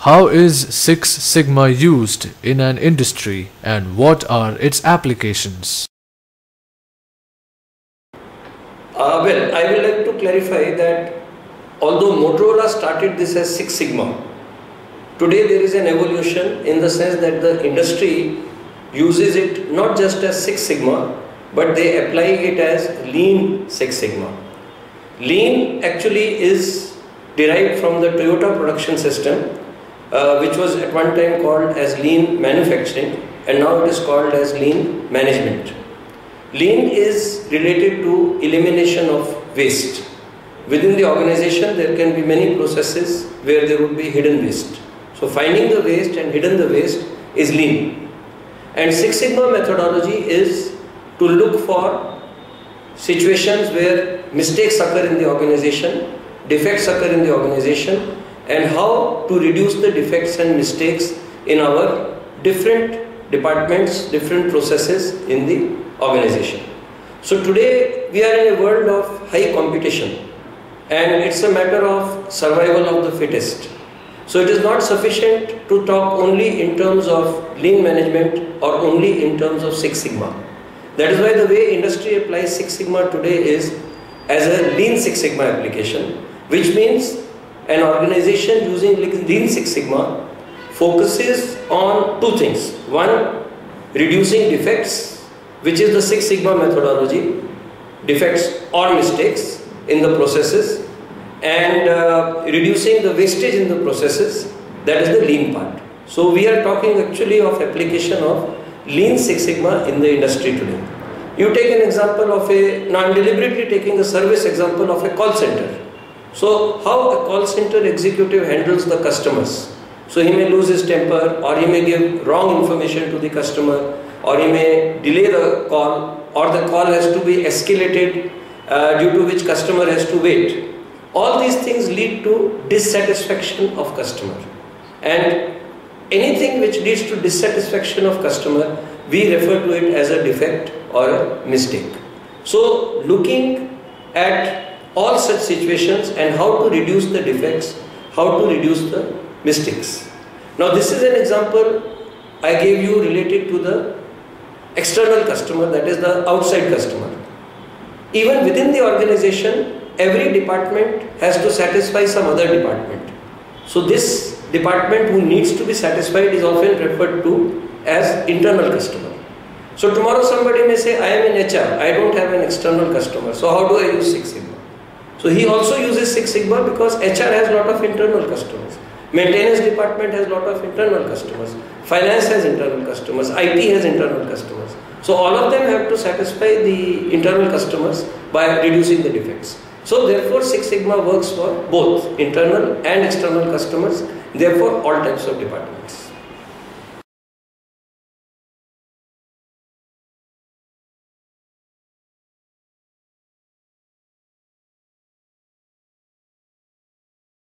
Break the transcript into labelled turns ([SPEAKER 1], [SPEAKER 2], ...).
[SPEAKER 1] How is Six Sigma used in an industry and what are its applications?
[SPEAKER 2] Well, I would like to clarify that although Motorola started this as Six Sigma, today there is an evolution in the sense that the industry uses it not just as Six Sigma, but they apply it as Lean Six Sigma. Lean actually is derived from the Toyota production system, which was at one time called as Lean Manufacturing, and now it is called as Lean Management. Lean is related to elimination of waste. Within the organization, there can be many processes where there would be hidden waste. So finding the waste and hidden the waste is Lean. And Six Sigma methodology is to look for situations where mistakes occur in the organization, defects occur in the organization, and how to reduce the defects and mistakes in our different departments, different processes in the organization. So today we are in a world of high competition and it's a matter of survival of the fittest. So it is not sufficient to talk only in terms of lean management or only in terms of Six Sigma. That is why the way industry applies Six Sigma today is as a Lean Six Sigma application, which means an organization using Lean Six Sigma focuses on two things. One, reducing defects, which is the Six Sigma methodology, defects or mistakes in the processes, and reducing the wastage in the processes, that is the lean part. So we are talking actually of application of Lean Six Sigma in the industry today. You take an example of now I'm deliberately taking a service example of a call center. So how a call center executive handles the customers. So he may lose his temper, or he may give wrong information to the customer, or he may delay the call, or the call has to be escalated due to which customer has to wait. All these things lead to dissatisfaction of customer, and anything which leads to dissatisfaction of customer, we refer to it as a defect or a mistake. So looking at all such situations and how to reduce the defects, how to reduce the mistakes. Now this is an example I gave you related to the external customer, that is the outside customer. Even within the organization, every department has to satisfy some other department. So this department who needs to be satisfied is often referred to as internal customer. So tomorrow somebody may say, I am in HR, I don't have an external customer, so how do I use Six Sigma? So he also uses Six Sigma because HR has a lot of internal customers. Maintenance department has a lot of internal customers. Finance has internal customers. IT has internal customers. So all of them have to satisfy the internal customers by reducing the defects. So therefore Six Sigma works for both internal and external customers, therefore all types of departments.